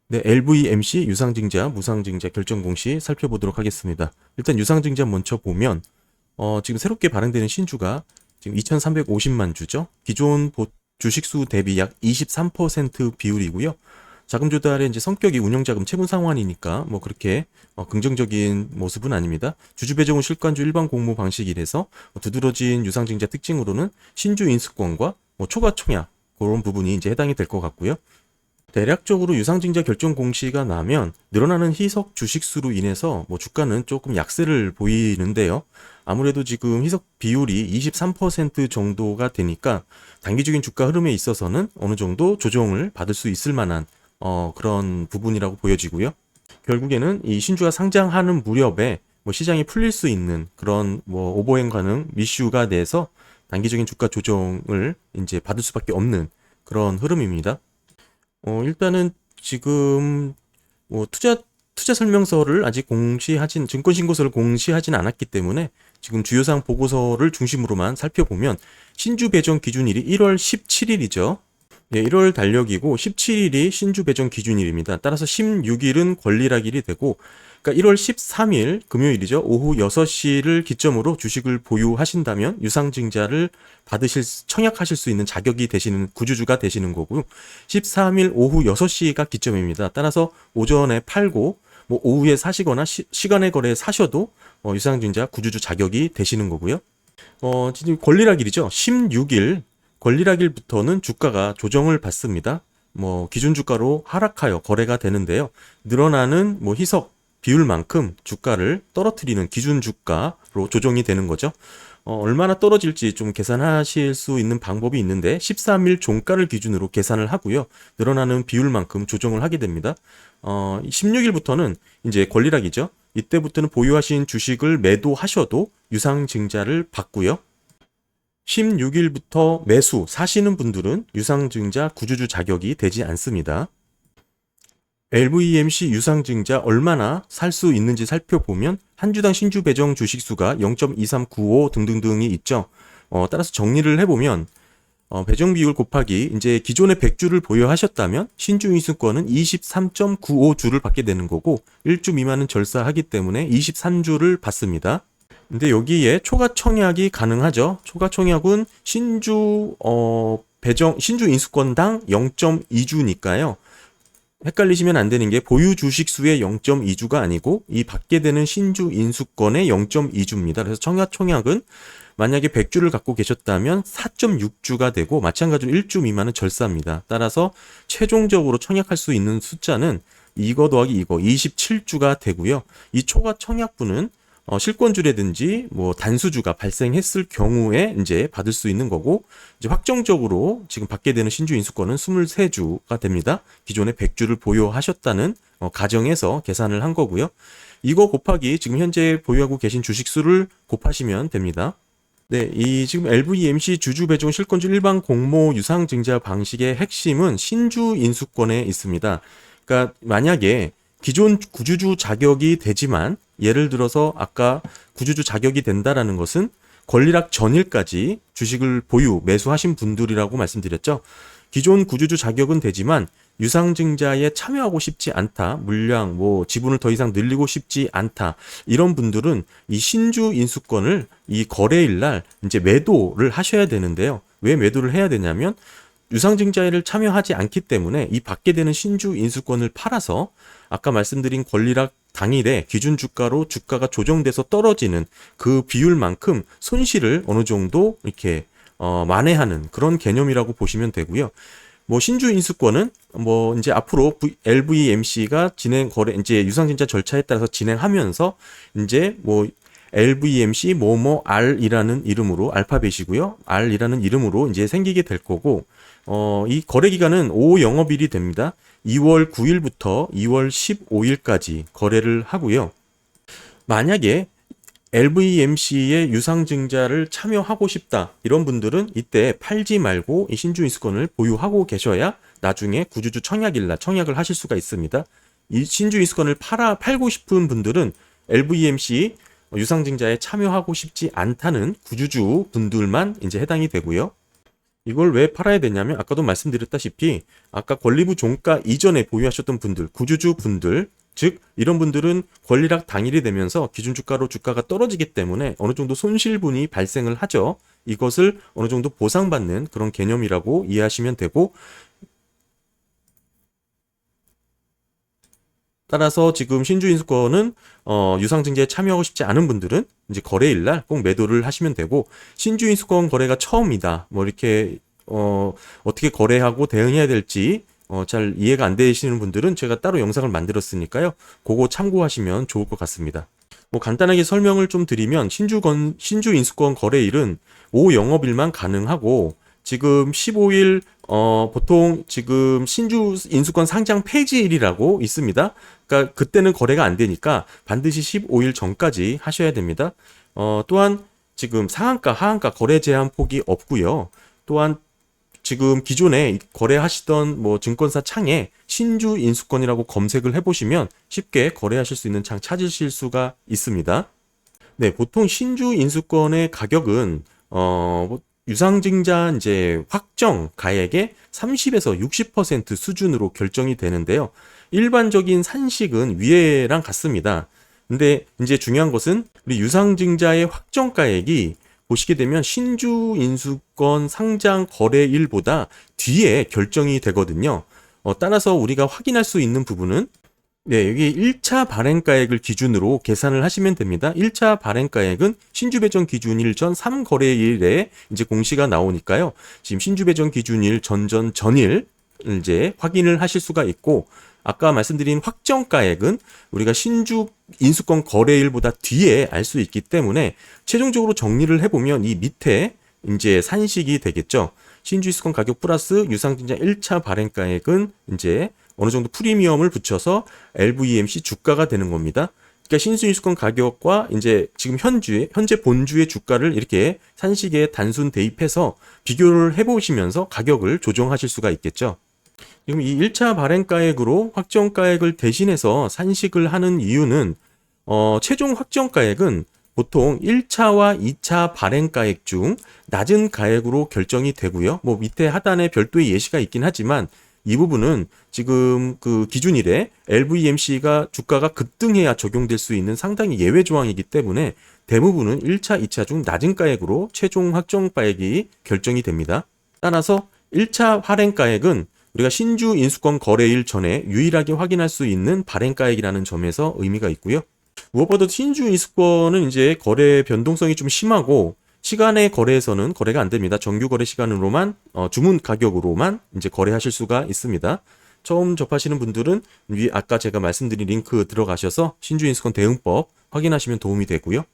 네, LVMC 유상증자, 무상증자 결정 공시 살펴보도록 하겠습니다. 일단 유상증자 먼저 보면 지금 새롭게 발행되는 신주가 지금 2,350만 주죠. 기존 주식수 대비 약 23% 비율이고요. 자금 조달의 이제 성격이 운영자금 채분 상환이니까 뭐 그렇게 긍정적인 모습은 아닙니다. 주주 배정은 실관주 일반 공모 방식이라서 두드러진 유상증자 특징으로는 신주 인수권과 초과 청약 그런 부분이 이제 해당이 될 것 같고요. 대략적으로 유상증자 결정 공시가 나면 늘어나는 희석 주식수로 인해서 주가는 조금 약세를 보이는데요. 아무래도 지금 희석 비율이 23% 정도가 되니까 단기적인 주가 흐름에 있어서는 어느 정도 조정을 받을 수 있을 만한 그런 부분이라고 보여지고요. 결국에는 이 신주가 상장하는 무렵에 시장이 풀릴 수 있는 그런 오버행 가능 미슈가 돼서 단기적인 주가 조정을 이제 받을 수밖에 없는 그런 흐름입니다. 일단은 지금 투자 설명서를 아직 증권신고서를 공시하진 않았기 때문에 지금 주요사항 보고서를 중심으로만 살펴보면 신주 배정 기준일이 1월 17일이죠. 네, 1월 달력이고 17일이 신주 배정 기준일입니다. 따라서 16일은 권리락일이 되고, 그러니까 1월 13일 금요일이죠. 오후 6시를 기점으로 주식을 보유하신다면 유상증자를 청약하실 수 있는 자격이 되시는 구주주가 되시는 거고요. 13일 오후 6시가 기점입니다. 따라서 오전에 팔고 오후에 사시거나 시간의 거래에 사셔도 유상증자 구주주 자격이 되시는 거고요. 지금 권리락일이죠. 16일 권리락일부터는 주가가 조정을 받습니다. 기준 주가로 하락하여 거래가 되는데요. 늘어나는 희석 비율만큼 주가를 떨어뜨리는 기준 주가로 조정이 되는 거죠. 얼마나 떨어질지 좀 계산하실 수 있는 방법이 있는데 13일 종가를 기준으로 계산을 하고요. 늘어나는 비율만큼 조정을 하게 됩니다. 16일부터는 이제 권리락이죠. 이때부터는 보유하신 주식을 매도하셔도 유상증자를 받고요. 16일부터 매수 사시는 분들은 유상증자 구주주 자격이 되지 않습니다. LVMC 유상증자 얼마나 살 수 있는지 살펴보면 한 주당 신주 배정 주식수가 0.2395 등등등이 있죠. 따라서 정리를 해보면 배정 비율 곱하기 이제 기존의 100주를 보유하셨다면 신주 인수권은 23.95주를 받게 되는 거고 1주 미만은 절사하기 때문에 23주를 받습니다. 근데 여기에 초과 청약이 가능하죠. 초과 청약은 신주 인수권당 0.2주니까요. 헷갈리시면 안 되는 게 보유 주식 수의 0.2주가 아니고 이 받게 되는 신주 인수권의 0.2주입니다. 그래서 청약 청약은 만약에 100주를 갖고 계셨다면 4.6주가 되고 마찬가지로 1주 미만은 절사입니다. 따라서 최종적으로 청약할 수 있는 숫자는 이거 더하기 이거 27주가 되고요. 이 초과 청약분은 실권주라든지 단수주가 발생했을 경우에 이제 받을 수 있는 거고, 이제 확정적으로 지금 받게 되는 신주 인수권은 23주가 됩니다. 기존에 100주를 보유하셨다는 가정에서 계산을 한 거고요. 이거 곱하기 지금 현재 보유하고 계신 주식 수를 곱하시면 됩니다. 네, 이 지금 LVMC 주주 배정 실권주 일반 공모 유상증자 방식의 핵심은 신주 인수권에 있습니다. 그러니까 만약에 기존 구주주 자격이 되지만 예를 들어서 아까 구주주 자격이 된다라는 것은 권리락 전일까지 주식을 매수하신 분들이라고 말씀드렸죠. 기존 구주주 자격은 되지만 유상증자에 참여하고 싶지 않다. 물량, 지분을 더 이상 늘리고 싶지 않다. 이런 분들은 이 신주 인수권을 이 거래일 날 이제 매도를 하셔야 되는데요. 왜 매도를 해야 되냐면 유상증자를 참여하지 않기 때문에 이 받게 되는 신주 인수권을 팔아서 아까 말씀드린 권리락 당일에 기준 주가로 주가가 조정돼서 떨어지는 그 비율만큼 손실을 어느 정도 이렇게 만회하는 그런 개념이라고 보시면 되고요. 신주 인수권은 이제 앞으로 LVMC가 이제 유상증자 절차에 따라서 진행하면서 이제 LVMC R이라는 이름으로 알파벳이고요. R이라는 이름으로 이제 생기게 될 거고, 이 거래 기간은 5영업일이 됩니다. 2월 9일부터 2월 15일까지 거래를 하고요. 만약에 LVMC의 유상증자를 참여하고 싶다 이런 분들은 이때 팔지 말고 이 신주 인수권을 보유하고 계셔야 나중에 구주주 청약일날 청약을 하실 수가 있습니다. 이 신주 인수권을 팔고 싶은 분들은 LVMC 유상증자에 참여하고 싶지 않다는 구주주 분들만 이제 해당이 되고요. 이걸 왜 팔아야 되냐면 아까도 말씀드렸다시피 아까 권리부 종가 이전에 보유하셨던 분들, 구주주 분들, 즉 이런 분들은 권리락 당일이 되면서 기준주가로 주가가 떨어지기 때문에 어느 정도 손실분이 발생을 하죠. 이것을 어느 정도 보상받는 그런 개념이라고 이해하시면 되고, 따라서 지금 신주인수권은 유상증자에 참여하고 싶지 않은 분들은 이제 거래일 날 꼭 매도를 하시면 되고, 신주인수권 거래가 처음이다 뭐 이렇게 어떻게 거래하고 대응해야 될지 잘 이해가 안 되시는 분들은 제가 따로 영상을 만들었으니까요. 그거 참고하시면 좋을 것 같습니다. 뭐 간단하게 설명을 좀 드리면 신주인수권 거래일은 오후 영업일만 가능하고, 지금 15일 보통 지금 신주인수권 상장 폐지일이라고 있습니다. 그러니까 그때는 거래가 안 되니까 반드시 15일 전까지 하셔야 됩니다. 또한 지금 상한가, 하한가 거래 제한 폭이 없고요. 또한 지금 기존에 거래하시던 뭐 증권사 창에 신주인수권이라고 검색을 해보시면 쉽게 거래하실 수 있는 창 찾으실 수가 있습니다. 네, 보통 신주인수권의 가격은 유상증자 이제 확정 가액의 30에서 60% 수준으로 결정이 되는데요. 일반적인 산식은 위에랑 같습니다. 근데 이제 중요한 것은 우리 유상증자의 확정 가액이 보시게 되면 신주인수권 상장 거래일보다 뒤에 결정이 되거든요. 따라서 우리가 확인할 수 있는 부분은, 네, 여기 1차 발행가액을 기준으로 계산을 하시면 됩니다. 1차 발행가액은 신주배정 기준일 전 3거래일에 이제 공시가 나오니까요. 지금 신주배정 기준일 전일 이제 확인을 하실 수가 있고, 아까 말씀드린 확정가액은 우리가 신주 인수권 거래일보다 뒤에 알 수 있기 때문에 최종적으로 정리를 해보면 이 밑에 이제 산식이 되겠죠. 신주 인수권 가격 플러스 유상증자 1차 발행가액은 이제 어느 정도 프리미엄을 붙여서 LVMC 주가가 되는 겁니다. 그러니까 신주 인수권 가격과 이제 지금 현재 본주의 주가를 이렇게 산식에 단순 대입해서 비교를 해보시면서 가격을 조정하실 수가 있겠죠. 지금 이 1차 발행가액으로 확정가액을 대신해서 산식을 하는 이유는 최종 확정가액은 보통 1차와 2차 발행가액 중 낮은 가액으로 결정이 되고요. 뭐 밑에 하단에 별도의 예시가 있긴 하지만 이 부분은 지금 그 기준일에 LVMC가 주가가 급등해야 적용될 수 있는 상당히 예외 조항이기 때문에 대부분은 1차, 2차 중 낮은 가액으로 최종 확정가액이 결정이 됩니다. 따라서 1차 발행가액은 우리가 신주 인수권 거래일 전에 유일하게 확인할 수 있는 발행가액이라는 점에서 의미가 있고요. 무엇보다도 신주 인수권은 이제 거래 변동성이 좀 심하고 시간의 거래에서는 거래가 안 됩니다. 정규 거래 시간으로만 주문 가격으로만 이제 거래하실 수가 있습니다. 처음 접하시는 분들은 아까 제가 말씀드린 링크 들어가셔서 신주 인수권 대응법 확인하시면 도움이 되고요.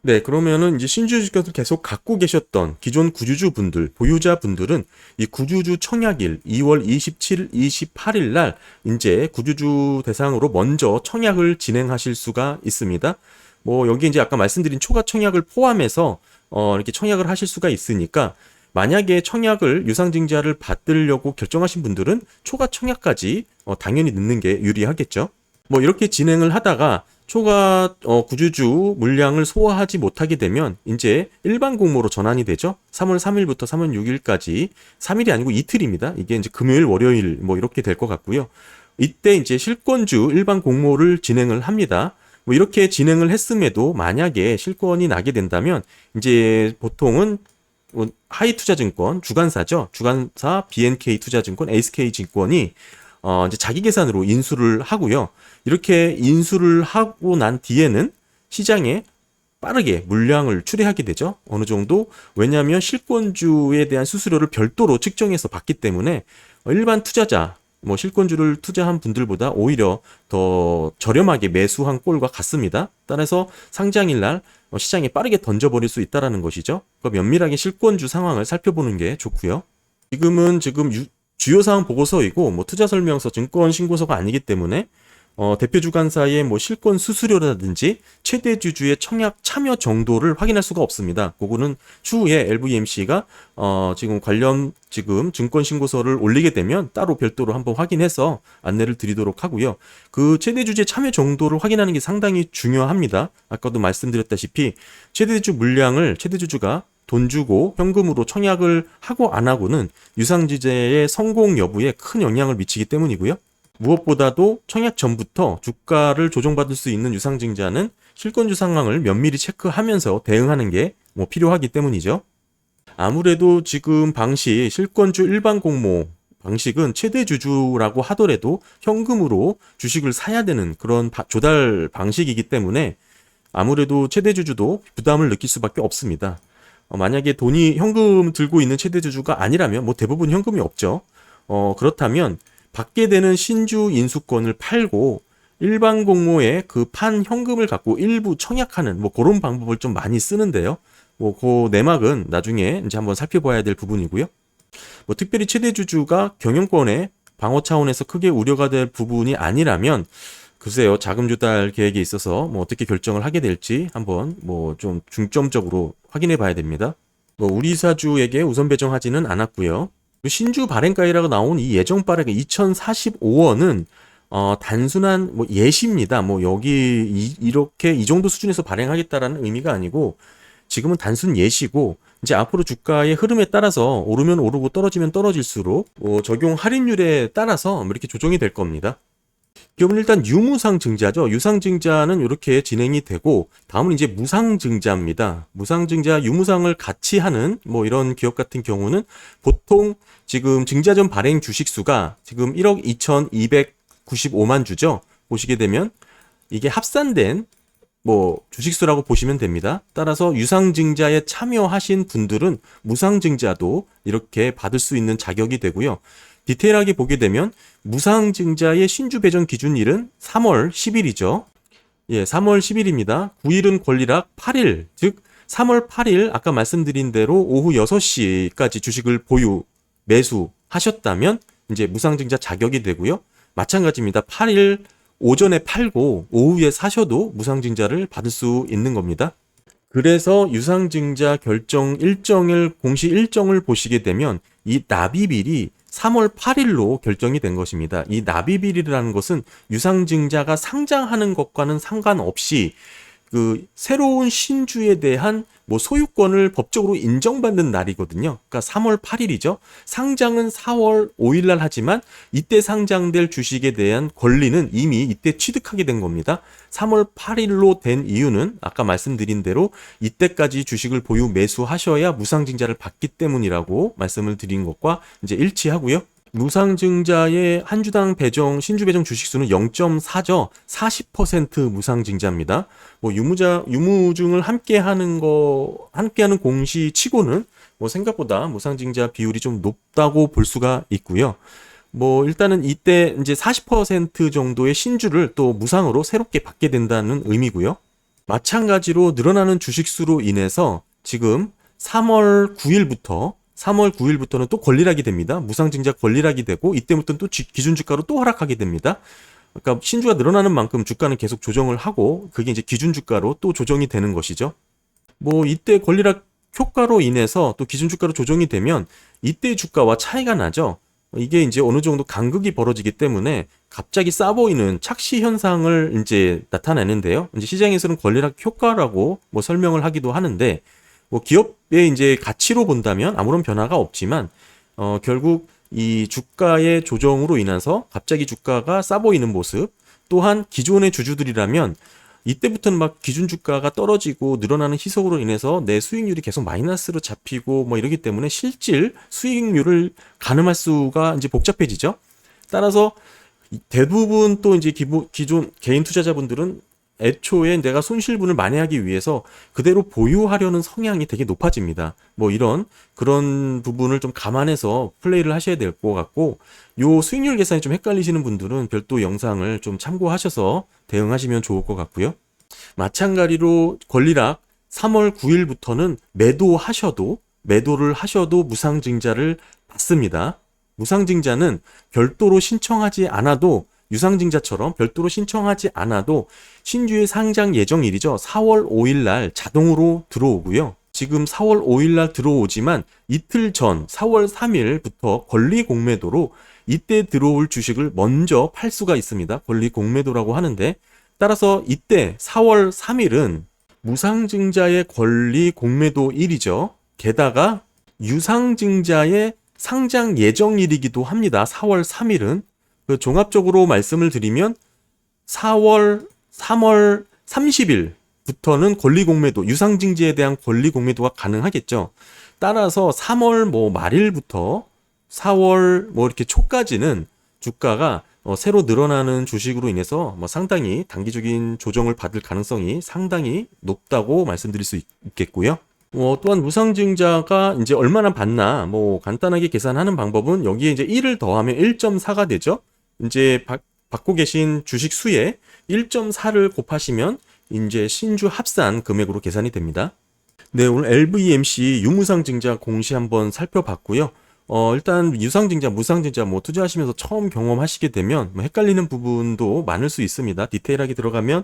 네, 그러면은 이제 신주주권을 계속 갖고 계셨던 기존 구주주 분들, 보유자 분들은 이 구주주 청약일 2월 27일, 28일 날 이제 구주주 대상으로 먼저 청약을 진행하실 수가 있습니다. 뭐 여기 이제 아까 말씀드린 초과 청약을 포함해서 이렇게 청약을 하실 수가 있으니까, 만약에 청약을 유상증자를 받으려고 결정하신 분들은 초과 청약까지 당연히 넣는 게 유리하겠죠. 뭐 이렇게 진행을 하다가 초과 구주주 물량을 소화하지 못하게 되면 이제 일반 공모로 전환이 되죠. 3월 3일부터 3월 6일까지 3일이 아니고 이틀입니다. 이게 이제 금요일, 월요일 뭐 이렇게 될 것 같고요. 이때 이제 실권주 일반 공모를 진행을 합니다. 뭐 이렇게 진행을 했음에도 만약에 실권이 나게 된다면 이제 보통은 하이투자증권 주관사죠. 주관사 BNK 투자증권, SK증권이 이제 자기 계산으로 인수를 하고요. 이렇게 인수를 하고 난 뒤에는 시장에 빠르게 물량을 출회하게 되죠. 어느 정도. 왜냐하면 실권주에 대한 수수료를 별도로 측정해서 받기 때문에 일반 투자자, 뭐 실권주를 투자한 분들보다 오히려 더 저렴하게 매수한 꼴과 같습니다. 따라서 상장일 날 시장에 빠르게 던져버릴 수 있다는 것이죠. 그러니까 면밀하게 실권주 상황을 살펴보는 게 좋고요. 지금 주요 사항 보고서이고 뭐 투자 설명서, 증권 신고서가 아니기 때문에 대표 주관사의 뭐 실권 수수료라든지 최대 주주의 청약 참여 정도를 확인할 수가 없습니다. 그거는 추후에 LVMC가 지금 관련 지금 증권 신고서를 올리게 되면 따로 별도로 한번 확인해서 안내를 드리도록 하고요. 그 최대 주주의 참여 정도를 확인하는 게 상당히 중요합니다. 아까도 말씀드렸다시피 최대 주주 물량을 최대 주주가 돈 주고 현금으로 청약을 하고 안 하고는 유상증자의 성공 여부에 큰 영향을 미치기 때문이고요. 무엇보다도 청약 전부터 주가를 조정받을 수 있는 유상증자는 실권주 상황을 면밀히 체크하면서 대응하는 게 필요하기 때문이죠. 아무래도 지금 방식 실권주 일반 공모 방식은 최대 주주라고 하더라도 현금으로 주식을 사야 되는 그런 조달 방식이기 때문에 아무래도 최대 주주도 부담을 느낄 수밖에 없습니다. 만약에 돈이 현금 들고 있는 최대 주주가 아니라면 대부분 현금이 없죠. 그렇다면 받게 되는 신주 인수권을 팔고 일반 공모에 그 판 현금을 갖고 일부 청약하는 그런 방법을 좀 많이 쓰는데요. 그 내막은 나중에 이제 한번 살펴봐야 될 부분이고요. 특별히 최대 주주가 경영권의 방어 차원에서 크게 우려가 될 부분이 아니라면 글쎄요, 자금 조달 계획에 있어서 어떻게 결정을 하게 될지 한번 좀 중점적으로 확인해 봐야 됩니다. 우리 사주에게 우선 배정하지는 않았고요. 신주 발행가이라고 나온 이 예정 발행 2045원은 단순한 예시입니다. 여기 이렇게 이 정도 수준에서 발행하겠다라는 의미가 아니고 지금은 단순 예시고 이제 앞으로 주가의 흐름에 따라서 오르면 오르고 떨어지면 떨어질수록 적용 할인율에 따라서 이렇게 조정이 될 겁니다. 기업은 일단 유무상증자죠. 유상증자는 이렇게 진행이 되고 다음은 이제 무상증자입니다. 무상증자, 유무상을 같이 하는 이런 기업 같은 경우는 보통 지금 증자 전 발행 주식수가 지금 1억 2,295만 주죠. 보시게 되면 이게 합산된 주식수라고 보시면 됩니다. 따라서 유상증자에 참여하신 분들은 무상증자도 이렇게 받을 수 있는 자격이 되고요. 디테일하게 보게 되면 무상증자의 신주 배정 기준일은 3월 10일이죠. 예, 3월 10일입니다. 9일은 권리락 8일, 즉 3월 8일 아까 말씀드린 대로 오후 6시까지 주식을 보유, 매수하셨다면 이제 무상증자 자격이 되고요. 마찬가지입니다. 8일 오전에 팔고 오후에 사셔도 무상증자를 받을 수 있는 겁니다. 그래서 유상증자 결정 일정을 공시 일정을 보시게 되면 이 납입일이 3월 8일로 결정이 된 것입니다. 이 납입일이라는 것은 유상증자가 상장하는 것과는 상관없이 그 새로운 신주에 대한 소유권을 법적으로 인정받는 날이거든요. 그러니까 3월 8일이죠. 상장은 4월 5일 날 하지만 이때 상장될 주식에 대한 권리는 이미 이때 취득하게 된 겁니다. 3월 8일로 된 이유는 아까 말씀드린 대로 이때까지 주식을 보유 매수하셔야 무상증자를 받기 때문이라고 말씀을 드린 것과 이제 일치하고요. 무상증자의 한 주당 배정, 신주 배정 주식수는 0.4죠. 40% 무상증자입니다. 유무증을 함께하는 공시 치고는 생각보다 무상증자 비율이 좀 높다고 볼 수가 있고요. 일단은 이때 이제 40% 정도의 신주를 또 무상으로 새롭게 받게 된다는 의미고요. 마찬가지로 늘어나는 주식수로 인해서 지금 3월 9일부터는 또 권리락이 됩니다. 무상증자 권리락이 되고 이때부터는 또 기준주가로 또 하락하게 됩니다. 그러니까 신주가 늘어나는 만큼 주가는 계속 조정을 하고 그게 이제 기준주가로 또 조정이 되는 것이죠. 이때 권리락 효과로 인해서 또 기준주가로 조정이 되면 이때 주가와 차이가 나죠. 이게 이제 어느 정도 간극이 벌어지기 때문에 갑자기 싸 보이는 착시 현상을 이제 나타내는데요. 이제 시장에서는 권리락 효과라고 설명을 하기도 하는데 기업의 이제 가치로 본다면 아무런 변화가 없지만 결국 이 주가의 조정으로 인해서 갑자기 주가가 싸 보이는 모습, 또한 기존의 주주들이라면 이때부터는 기준 주가가 떨어지고 늘어나는 희석으로 인해서 내 수익률이 계속 마이너스로 잡히고 이러기 때문에 실질 수익률을 가늠할 수가 이제 복잡해지죠. 따라서 대부분 또 이제 기존 개인 투자자분들은 애초에 내가 손실분을 만회하기 위해서 그대로 보유하려는 성향이 되게 높아집니다. 그런 부분을 좀 감안해서 플레이를 하셔야 될 것 같고, 요 수익률 계산이 좀 헷갈리시는 분들은 별도 영상을 좀 참고하셔서 대응하시면 좋을 것 같고요. 마찬가지로 권리락 3월 9일부터는 매도를 하셔도 무상증자를 받습니다. 무상증자는 별도로 신청하지 않아도 유상증자처럼 별도로 신청하지 않아도 신주의 상장 예정일이죠. 4월 5일 날 자동으로 들어오고요. 지금 4월 5일 날 들어오지만 이틀 전 4월 3일부터 권리 공매도로 이때 들어올 주식을 먼저 팔 수가 있습니다. 권리 공매도라고 하는데 따라서 이때 4월 3일은 무상증자의 권리 공매도 일이죠. 게다가 유상증자의 상장 예정일이기도 합니다. 4월 3일은. 종합적으로 말씀을 드리면 3월 30일부터는 권리공매도, 유상증자에 대한 권리공매도가 가능하겠죠. 따라서 3월 말일부터 4월 이렇게 초까지는 주가가 새로 늘어나는 주식으로 인해서 상당히 단기적인 조정을 받을 가능성이 상당히 높다고 말씀드릴 수 있겠고요. 또한 무상증자가 이제 얼마나 받나 간단하게 계산하는 방법은 여기에 이제 1을 더하면 1.4가 되죠. 이제 받고 계신 주식 수에 1.4를 곱하시면 이제 신주 합산 금액으로 계산이 됩니다. 네, 오늘 LVMC 유무상증자 공시 한번 살펴봤고요. 일단 유상증자, 무상증자 투자하시면서 처음 경험하시게 되면 헷갈리는 부분도 많을 수 있습니다. 디테일하게 들어가면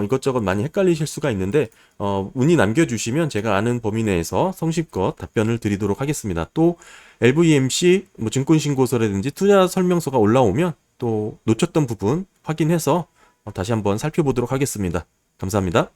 이것저것 많이 헷갈리실 수가 있는데 문의 남겨주시면 제가 아는 범위 내에서 성심껏 답변을 드리도록 하겠습니다. 또 LVMC 증권신고서라든지 투자 설명서가 올라오면 또 놓쳤던 부분 확인해서 다시 한번 살펴보도록 하겠습니다. 감사합니다.